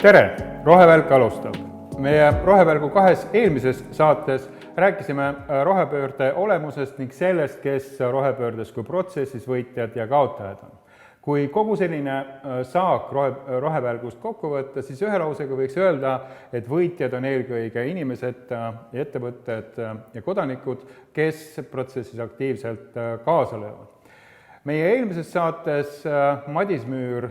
Tere! Rohevälk alustab. Meie Rohevälgu 2 eelmises saates rääkisime rohepöörde olemusest ning sellest, kes rohepöördes kui protsessis võitjad ja kaotajad on. Kui kogu selline saak rohevälgust kokku võtta, siis ühe lausega võiks öelda, et võitjad on eelkõige inimesed, ettevõtted ja kodanikud, kes protsessis aktiivselt kaasa löövad. Meie eelmises saates Madis Müür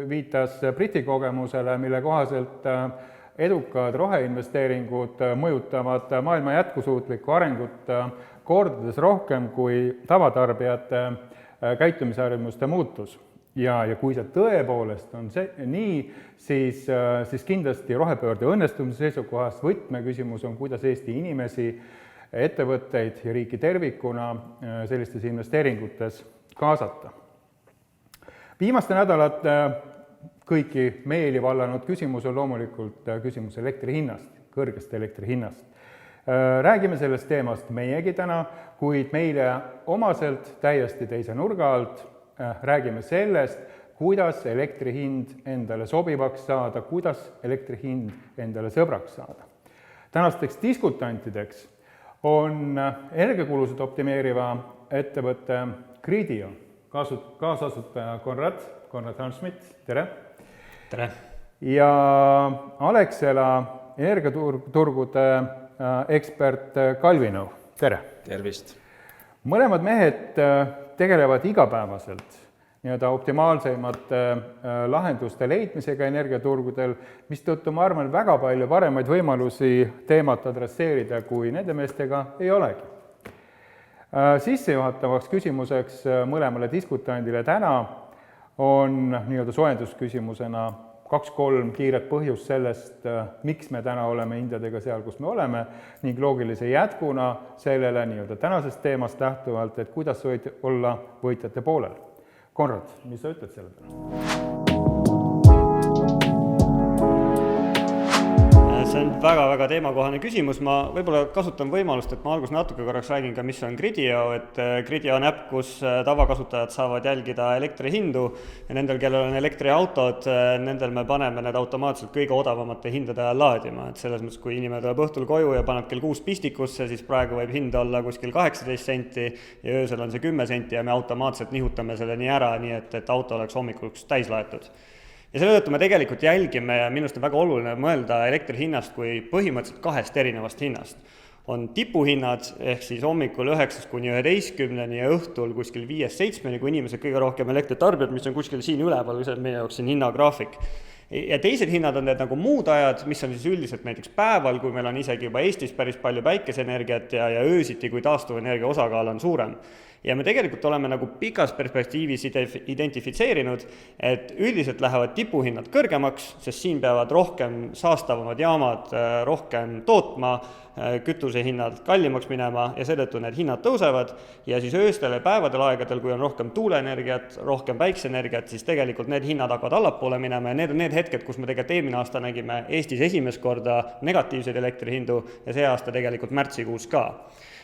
viitas Briti kogemusele, mille kohaselt edukad roheinvesteeringud mõjutavad maailma jätkusuutlikku arengut kordades rohkem kui tavatarbijate käitumisharjumuste muutus. Ja kui see tõepoolest on nii, siis kindlasti rohepöörde õnnestumise seisukohast võtmeküsimus on, kuidas Eesti inimesi, ettevõtteid ja riiki tervikuna sellistes investeeringutes kaasata. Viimaste nädalate kõiki meeli vallanud küsimus on loomulikult küsimus elektri hinnast, kõrgest elektri hinnast. Räägime sellest teemast meiegi täna, kuid meile omaselt täiesti teise nurga alt räägime sellest, kuidas elektri hind endale sobivaks saada, kuidas elektri hind endale sõbraks saada. Tänasteks diskutantideks on energiakulusid optimeeriva ettevõtte Gridio kaasasutaja Konrad Hanschmidt, tere! Tere! Ja Alexela energiaturgude ekspert Kalvino, tere! Tervist! Mõlemad mehed tegelevad igapäevaselt optimaalsemate lahenduste leidmisega energiaturgudel, mistõttu ma arvan, väga palju paremaid võimalusi teemat adresseerida, kui nende meestega ei olegi. Sissejuhatavaks küsimuseks mõlemale diskutandile täna on soojendusküsimusena 2-3 kiiret põhjust sellest, miks me täna oleme hindadega seal, kus me oleme, ning loogilise jätkuna sellele tänasest teemast lähtuvalt, et kuidas olla võitjate poolel. Konrad, mis sa ütled selle peale? See on väga teemakohane küsimus. Ma võib-olla kasutan võimalust, et ma alguses natuke korraks räägin ka, mis on Gridio. Et Gridio on äpp, kus tavakasutajad saavad jälgida elektrihindu ja nendel, kellel on elektriautod, nendel me paneme need automaatselt kõige odavamate hindade ajal laadima. Et selles mõttes, kui inimene tuleb õhtul koju ja paneb kell 6 pistikusse, siis praegu võib hind olla kuskil 18 senti ja öösel on see 10 senti ja me automaatselt nihutame selle nii ära, nii et auto oleks hommikuks täis laetud. Ja selle tõttu me tegelikult jälgime ja minust on väga oluline mõelda elektri hinnast kui põhimõtteliselt 2 erinevast hinnast. On tipuhinnad ehk siis hommikul 9–11 ja õhtul kuskil 5–7, kui inimesed kõige rohkem elektritarbijad, mis on kuskil siin üleval, see on meie jaoks siin hinnagraafik. Ja teised hinnad on need nagu muud ajad, mis on siis üldiselt näiteks päeval, kui meil on isegi juba Eestis päris palju päikeseenergiat ja öösiti, kui taastuvenergia osakaal on suurem. Ja me tegelikult oleme nagu pikas perspektiivis identifitseerinud, et üldiselt lähevad tipuhinnad kõrgemaks, sest siin peavad rohkem saastavamad jaamad rohkem tootma, kütusehinnad kallimaks minema ja seetõttu need hinnad tõusevad ja siis ööstel ja päevadel aegadel, kui on rohkem tuuleenergiat, rohkem päikeseenergiat, siis tegelikult need hinnad hakkavad allapoole minema ja need on need hetked, kus me tegelikult eelmine aasta nägime Eestis esimest korda negatiivseid elektrihindu ja see aasta tegelikult märtsikuus ka.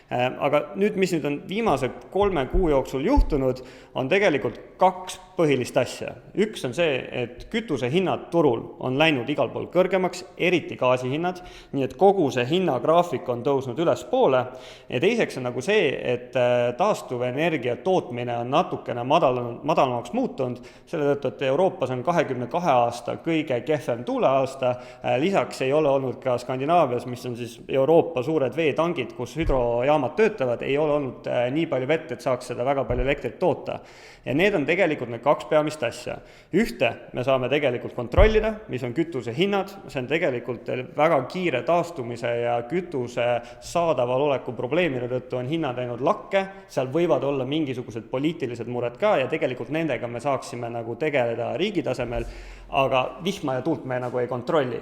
Aga nüüd, mis nüüd on viimase 3 kuu jooksul juhtunud, on tegelikult 2 põhilist asja. Üks on see, et kütuse hinnad turul on läinud igal pool kõrgemaks, eriti gaasihinnad, nii et kogu see hinnagraafik on tõusnud ülespoole. Ja teiseks on nagu see, et taastuvenergia tootmine on natukene madalamaks muutunud, selle tõttu, et Euroopas on 22 aasta kõige kehvem tuuleaasta, lisaks ei ole olnud ka Skandinaavias, mis on siis Euroopa suured veetangid, kus hüdrojaamad töötavad, ei ole olnud nii palju vett, et saaks seda väga palju elektrit toota. Ja need on tegelikult need 2 peamist asja. Ühte me saame tegelikult kontrollida, mis on kütuse hinnad, see on tegelikult väga kiire taastumise ja kütuse saadaval oleku probleemide tõttu on hinnad läinud lakke, seal võivad olla mingisugused poliitilised mured ka ja tegelikult nendega me saaksime nagu tegeleda riigi tasemel, aga vihma ja tuult me nagu ei kontrolli.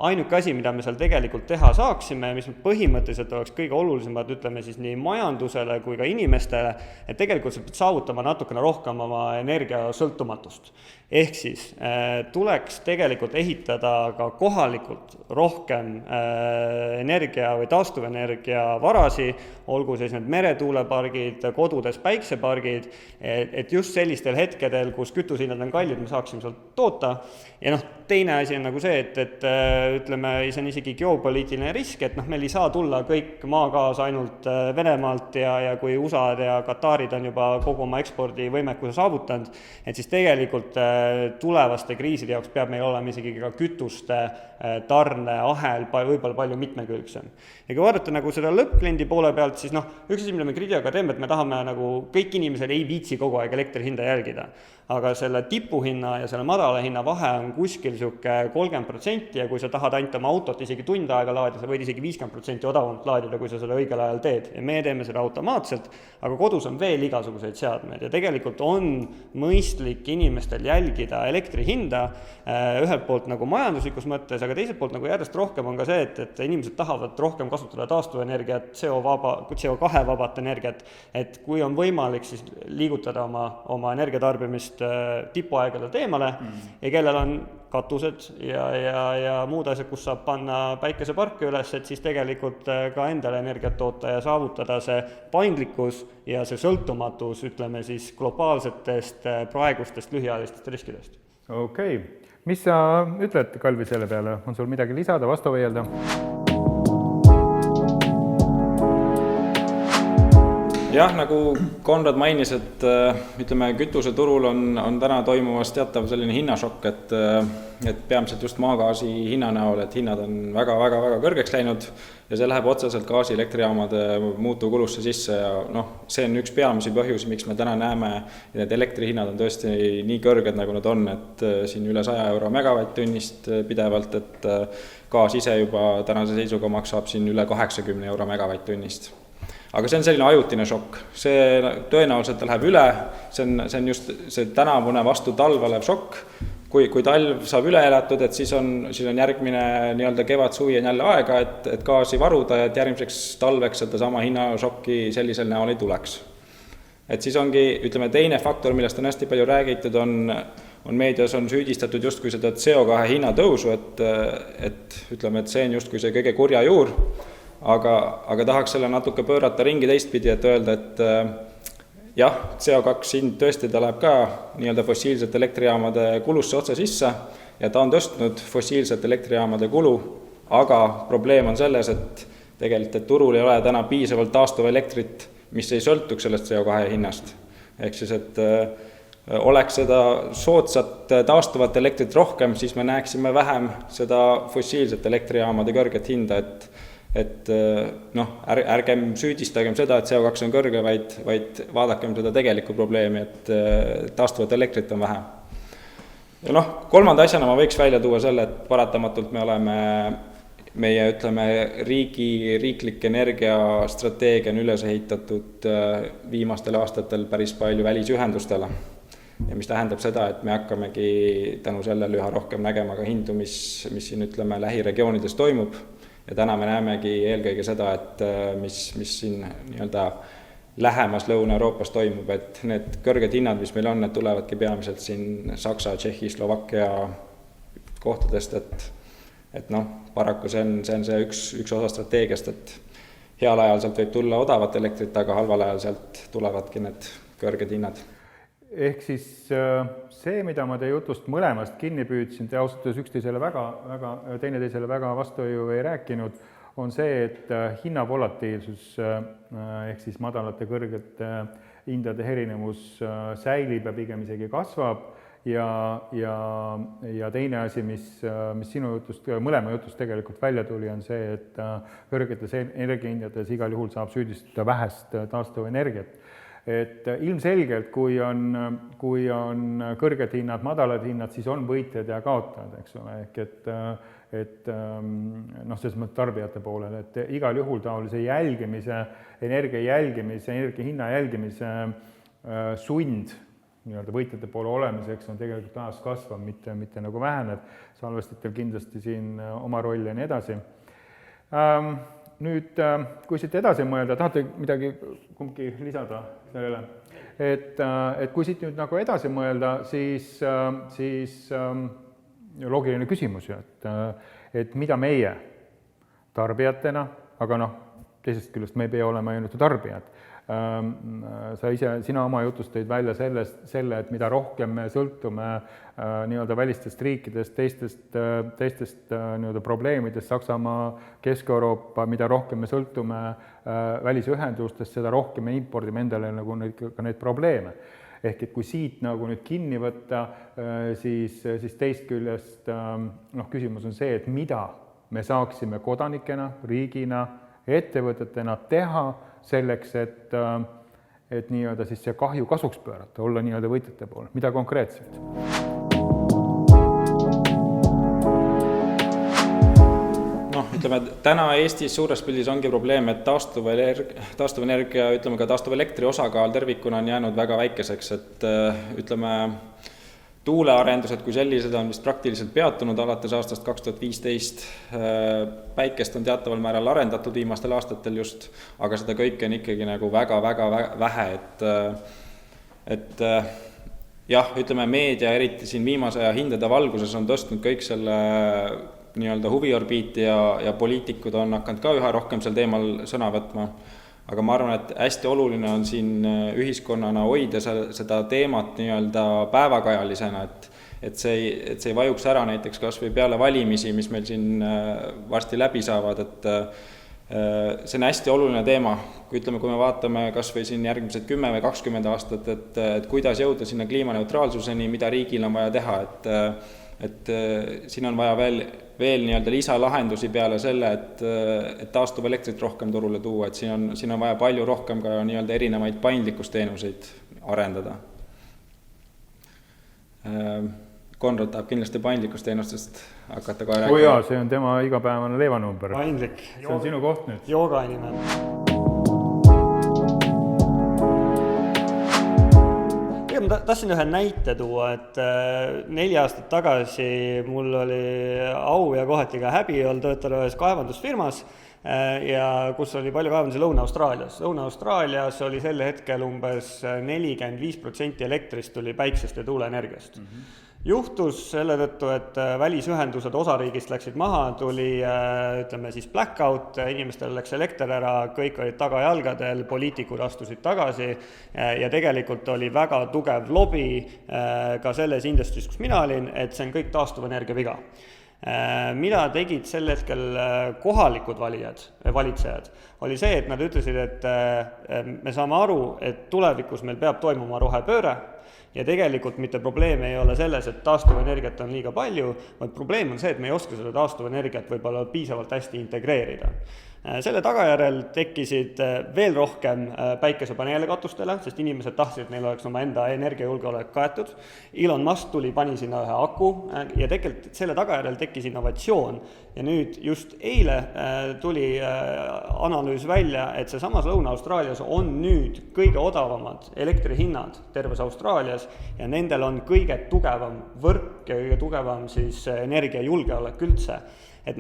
Ainuke asi, mida me seal tegelikult teha saaksime, mis põhimõtteliselt oleks kõige olulisemad, ütleme siis nii majandusele kui ka inimestele, et tegelikult sa pead saavutama natukene rohkem oma energia energiasõltumatust. Ehk siis tuleks tegelikult ehitada ka kohalikult rohkem energia või taastuvenergia varasi, olgu siis need meretuulepargid, kodudes päiksepargid, et just sellistel hetkedel, kus kütusehinnad on kallid, me saaksime sealt toota. Ja teine asi on nagu see, et ütleme, see on isegi geopoliitiline risk, et meil ei saa tulla kõik maagaas ainult Venemaalt ja kui USA-d ja Katarid on juba kogu oma ekspordivõimekuse saavutanud, et siis tegelikult tulevaste kriiside jaoks peab meil olema isegi ka kütuste tarneahel võib-olla palju mitmekülgsem. Ja kui vaadata nagu seda lõppkliendi poole pealt, siis üks asi, mida me Gridiaga teeme, et me tahame nagu kõik inimesed ei viitsi kogu aeg elektri hinda jälgida. Aga selle tipuhinna ja selle madala hinna vahe on kuskil siuke 30% ja kui sa tahad ainult oma autot isegi tund aega laadida, sa võid isegi 50% odavamalt laadida, kui sa seda õigel ajal teed. Ja me teeme seda automaatselt, aga kodus on veel igasuguseid seadmeid ja tegelikult on mõistlik inimestel jälgida elektri hinda ühelt poolt nagu majanduslikus mõttes, aga teiselt poolt nagu järjest rohkem on ka see, et inimesed tahavad rohkem kasutada taastuvenergiat, CO2 vabat energiat, et kui on võimalik, siis liigutada oma energiatarbimist tipuaegade teemale ja kellel on katused ja muud asjad, kus saab panna päikeseparke üles, et siis tegelikult ka endale energiat toota ja saavutada see paindlikkus ja see sõltumatus, ütleme siis globaalsetest praegustest lühiajalistest riskidest. Okei. Mis sa ütled, Kalvi, selle peale? On sul midagi lisada, vastu võielda? Jah, nagu Konrad mainis, et ütleme, kütuseturul on täna toimumas teatav selline hinnašokk, et peamiselt just maagaasi hinna näol, et hinnad on väga kõrgeks läinud ja see läheb otseselt gaasi elektrijaamade muutuvkulusse sisse ja see on üks peamisi põhjusi, miks me täna näeme, et need elektrihinnad on tõesti nii kõrged, nagu nad on, et siin üle 100 euro megavatt-tunnist pidevalt, et gaas ise juba tänase seisuga maksab siin üle 80 euro megavatt-tunnist. Aga see on selline ajutine šokk, see tõenäoliselt läheb üle, see on just see tänavune vastu talv olev šokk, kui talv saab üle elatud, et siis on järgmine nii-öelda kevad-suvi on jälle aega, et gaasi varuda ja et järgmiseks talveks seda sama hinnašokki sellisel näol ei tuleks. Et siis ongi, ütleme, teine faktor, millest on hästi palju räägitud, on meedias on süüdistatud justkui seda CO2 hinnatõusu, et ütleme, et see on justkui see kõige kurja juur, aga tahaks selle natuke pöörata ringi teistpidi, et öelda, et jah, CO2 hind tõesti ta läheb ka nii-öelda fossiilsete elektrijaamade kulusse otse sisse ja ta on tõstnud fossiilsete elektrijaamade kulu, aga probleem on selles, et tegelikult et turul ei ole täna piisavalt taastuva elektrit, mis ei sõltuks sellest CO2 hinnast. Ehk siis, et oleks seda soodsat taastuvat elektrit rohkem, siis me näeksime vähem seda fossiilsete elektrijaamade kõrget hinda, et ärgem süüdistagem seda, et CO2 on kõrge, vaid vaadakem seda tegelikku probleemi, et taastuvat elektrit on vähe. Ja kolmanda asjana ma võiks välja tuua selle, et paratamatult me oleme meie, ütleme, riiklik energiastrateegia on üles ehitatud viimastel aastatel päris palju välisühendustele. Ja mis tähendab seda, et me hakkamegi tänu sellele üha rohkem nägema ka hindu, mis siin, ütleme, lähiregioonides toimub. Ja täna me näemegi eelkõige seda, et mis siin nii-öelda lähemas Lõuna-Euroopas toimub, et need kõrged hinnad, mis meil on, need tulevadki peamiselt siin Saksa, Tšehhi, Slovakkia kohtadest, et paraku see on see üks osa strateegiast, et heal ajal sealt võib tulla odavat elektrit, aga halval ajal sealt tulevadki need kõrged hinnad. Ehk siis see, mida ma teie jutust mõlemast kinni püüdsin, te ausalt teineteisele väga vastu ju ei rääkinud, on see, et hinnavolatiilsus ehk siis madalate kõrgete hindade erinevus säilib ja pigem isegi kasvab ja teine asi, mis sinu jutust, mõlema jutust tegelikult välja tuli, on see, et kõrgetes energiahindades igal juhul saab süüdistada vähest taastuva energiat. Et ilmselgelt, kui on kõrged hinnad, madalad hinnad, siis on võitjad ja kaotajad, eks ole, et selles mõttes tarbijate poolel, et igal juhul taolise energia hinna jälgimise sund nii-öelda võitjate poole olemiseks on tegelikult taas kasvav, mitte nagu väheneb, salvestitel kindlasti siin oma roll ja nii edasi. Nüüd, kui siit edasi mõelda, tahate midagi kumbki lisada sellele? Et kui siit nüüd nagu edasi mõelda, siis loogiline küsimus ju, et mida meie tarbijatena, aga teisest küljest me ei pea olema ainult tarbijad. Sina oma jutust tõid välja selle, et mida rohkem me sõltume nii-öelda välistest riikidest, teistest nii-öelda probleemidest, Saksamaa, Kesk-Euroopa, mida rohkem me sõltume välisühendustest, seda rohkem me impordime endale nagu neid probleeme. Ehk et kui siit nagu nüüd kinni võtta, siis teist küljest küsimus on see, et mida me saaksime kodanikena, riigina, ettevõtetena teha selleks, et nii-öelda siis see kahju kasuks pöörata, olla nii-öelda võitjate pool. Mida konkreetselt? Ütleme, täna Eestis suures pildis ongi probleem, et taastuvenergia, ütleme ka taastuvelektri osakaal tervikuna on jäänud väga väikeseks, et ütleme, tuulearendused kui sellised on vist praktiliselt peatunud alates aastast 2015. Päikest on teataval määral arendatud viimastel aastatel just, aga seda kõike on ikkagi nagu väga-väga vähe, et jah, ütleme meedia, eriti siin viimase aja hindade valguses on tõstnud kõik selle nii-öelda huviorbiiti ja poliitikud on hakanud ka üha rohkem sel teemal sõna võtma. Aga ma arvan, et hästi oluline on siin ühiskonnana hoida seda teemat nii-öelda päevakajalisena, et see ei vajuks ära näiteks kas või peale valimisi, mis meil siin varsti läbi saavad, et see on hästi oluline teema. Kui me vaatame kas või siin järgmised 10 või 20 aastat, et kuidas jõuda sinna kliimaneutraalsuseni, mida riigil on vaja teha, et siin on vaja veel nii-öelda lisalahendusi peale selle, et taastuvelektrit rohkem turule tuua, et siin on vaja palju rohkem ka nii-öelda erinevaid paindlikkusteenuseid arendada. Konrad tahab kindlasti paindlikkusteenustest hakata ka rääkima. Jaa, see on tema igapäevane leivanumber. Paindlik. See on sinu koht nüüd. Jooga inimene. Ma tahtsin ühe näite tuua, et 4 aastat tagasi mul oli au ja kohati ka häbi töötada ühes kaevandusfirmas, ja kus oli palju kaevandusi Lõuna-Austraalias. Lõuna-Austraalias oli sel hetkel umbes 45% elektrist tuli päiksest ja tuuleenergiast. Juhtus selle tõttu, et välisühendused osariigist läksid maha, tuli siis blackout, inimestel läks elekter ära, kõik olid tagajalgadel, poliitikud astusid tagasi ja tegelikult oli väga tugev lobi ka selles industris, kus mina olin, et see on kõik taastuvenergia viga. Mida tegid sel hetkel kohalikud valitsejad, oli see, et nad ütlesid, et me saame aru, et tulevikus meil peab toimuma rohepööre, ja tegelikult mitte probleem ei ole selles, et taastuvenergiat on liiga palju, vaid probleem on see, et me ei oska seda taastuvenergiat võib-olla piisavalt hästi integreerida. Selle tagajärel tekkisid veel rohkem päikesepaneele katustele, sest inimesed tahtsid, et neil oleks oma enda energiajulgeolek kaetud. Elon Musk pani sinna ühe aku ja tegelikult selle tagajärel tekkis innovatsioon. Ja nüüd just eile tuli analüüs välja, et see samas Lõuna-Austraalias on nüüd kõige odavamad elektrihinnad terves Austraalias ja nendel on kõige tugevam võrk ja kõige tugevam siis energiajulgeolek üldse. Et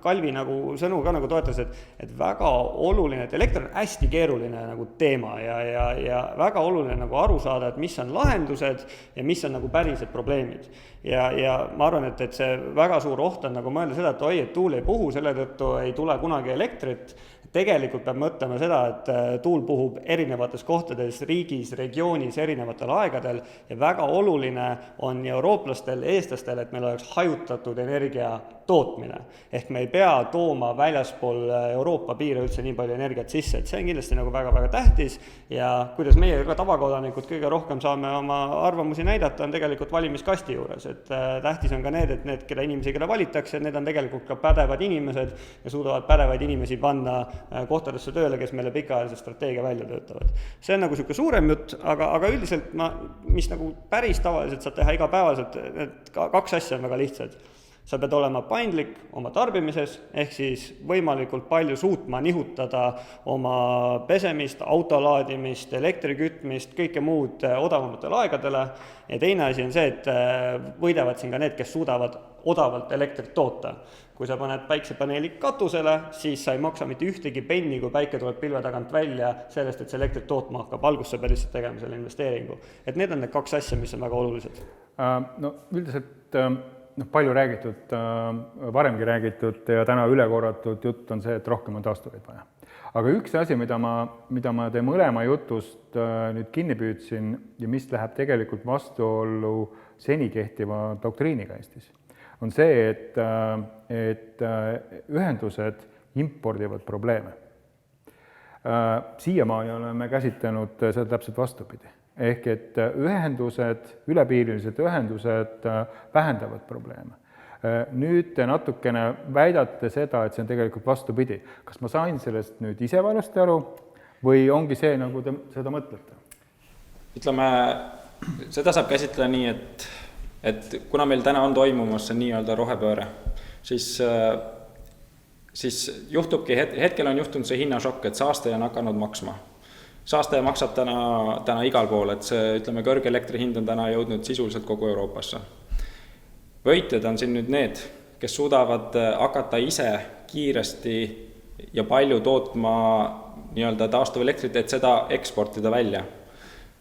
Kalvi nagu sõnu ka nagu toetas, et väga oluline, et elekter on hästi keeruline nagu teema ja väga oluline nagu aru saada, et mis on lahendused ja mis on nagu pärised probleemid. Ja ma arvan, et see väga suur oht on nagu mõelda seda, et tuul ei puhu, selle tõttu ei tule kunagi elektrit. Tegelikult peab mõtlema seda, et tuul puhub erinevates kohtades riigis, regioonis, erinevatel aegadel ja väga oluline on eurooplastel, eestlastel, et meil oleks hajutatud energia tootmine. Ehk me ei pea tooma väljaspool Euroopa piire üldse nii palju energiat sisse, et see on kindlasti nagu väga-väga tähtis ja kuidas meie ka tavakodanikud kõige rohkem saame oma arvamusi näidata, on tegelikult valimiskasti juures, et tähtis on ka need, et need, keda inimesi, keda valitakse, need on tegelikult ka pädevad inimesed ja suudavad pädevaid inimesi panna kohtadesse tööle, kes meile pikaajalise strateegia välja töötavad. See on nagu selline suurem jutt, aga üldiselt mis nagu päris tavaliselt saab teha igapäevaselt, need 2 asja on väga lihtsad. sa pead olema paindlik oma tarbimises, ehk siis võimalikult palju suutma nihutada oma pesemist, auto laadimist, elektri kütmist, kõike muud odavamatele aegadele. Ja teine asi on see, et võidavad siin ka need, kes suudavad odavalt elektrit toota. Kui sa paned päiksepaneeli katusele, siis sa ei maksa mitte ühtegi penni, kui päike tuleb pilve tagant välja sellest, et see elektrit tootma hakkab. Alguses sa pead lihtsalt tegema selle investeeringu. Et need on need kaks asja, mis on väga olulised. No üldiselt palju räägitud, varemgi räägitud ja täna üle korratud jutt on see, et rohkem on taastuvaid vaja. Aga üks asi, mida ma te mõlema jutust nüüd kinni püüdsin ja mis läheb tegelikult vastuollu seni kehtiva doktriiniga Eestis, on see, et ühendused impordivad probleeme. Siiamaani oleme käsitlenud seda täpselt vastupidi. Ehk et ülepiirilised ühendused vähendavad probleeme. Nüüd te natukene väidate seda, et see on tegelikult vastupidi. Kas ma sain sellest nüüd ise valesti aru või ongi see, nagu te seda mõtlete? Ütleme, seda saab käsitleda nii, et kuna meil täna on toimumas see nii-öelda rohepööre, siis juhtubki, hetkel on juhtunud see hinnašokk, et saastaja on hakanud maksma. Saastaja maksab täna igal pool, et see, ütleme, kõrge elektrihind on täna jõudnud sisuliselt kogu Euroopasse. Võitjad on siin nüüd need, kes suudavad hakata ise kiiresti ja palju tootma nii-öelda taastuv elektrit, et seda eksportida välja.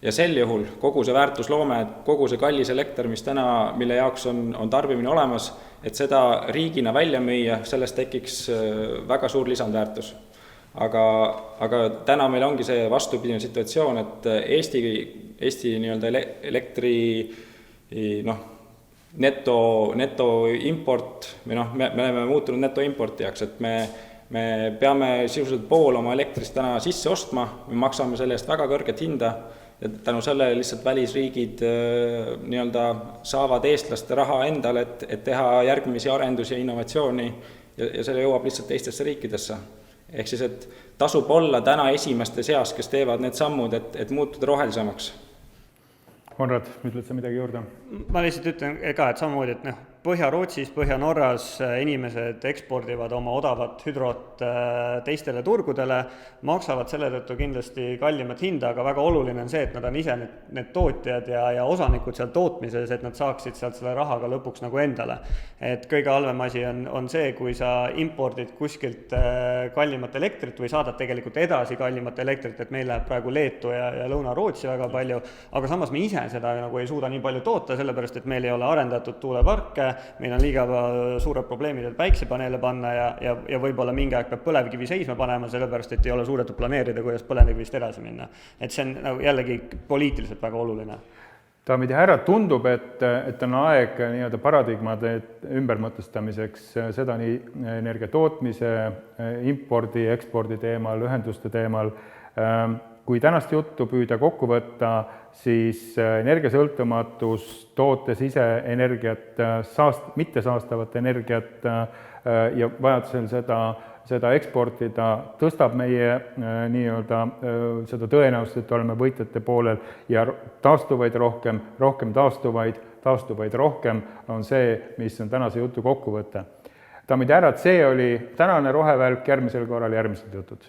Ja sel juhul kogu see väärtusloome, kogu see kallis elekter, mille jaoks on tarbimine olemas, et seda riigina välja müüa, sellest tekiks väga suur lisandväärtus. Aga täna meil ongi see vastupidine situatsioon, et Eesti nii-öelda elektri neto import, me oleme muutunud netoimportijaks, et me peame sisuliselt pool oma elektrist täna sisse ostma, me maksame selle eest väga kõrget hinda ja tänu sellele lihtsalt välisriigid nii-öelda saavad eestlaste raha endale, et teha järgmisi arendusi ja innovatsiooni ja selle jõuab lihtsalt teistesse riikidesse. Ehk siis, et tasub olla täna esimeste seas, kes teevad need sammud, et muutuda rohelisemaks. Konrad, ütled sa midagi juurde? Ma lihtsalt ütlen ka, et samamoodi, et Põhja-Rootsis, Põhja-Norras inimesed ekspordivad oma odavat hüdrot teistele turgudele, maksavad selle tõttu kindlasti kallimat hinda, aga väga oluline on see, et nad on ise need tootjad ja osanikud seal tootmises, et nad saaksid sealt selle rahaga lõpuks nagu endale. Et kõige halvem asi on see, kui sa impordid kuskilt kallimat elektrit või saadad tegelikult edasi kallimat elektrit, et meil läheb praegu Leetu ja Lõuna-Rootsi väga palju, aga samas me ise seda nagu ei suuda nii palju toota, sellepärast et meil ei ole arendatud tuuleparke, meil on liiga suured probleemid, et päiksepaneele panna ja võib-olla mingi aeg peab põlevkivi seisma panema, sellepärast et ei ole suudetud planeerida, kuidas põlevkivist edasi minna. Et see on nagu jällegi poliitiliselt väga oluline. Daamid ja härrad, tundub, et on aeg nii-öelda paradigmade ümbermõtestamiseks, seda nii energia tootmise, impordi, ekspordi teemal, ühenduste teemal. Kui tänast juttu püüda kokku võtta, siis energiasõltumatus, tootes ise energiat, mitte saastavat energiat ja vajadusel seda eksportida, tõstab meie nii-öelda seda tõenäoliselt, et oleme võitjate poolel ja taastuvaid rohkem taastuvaid rohkem on see, mis on tänase jutu kokkuvõte. Daamid ja härrad, see oli tänane rohevälk, järgmisel korral järgmised jutud.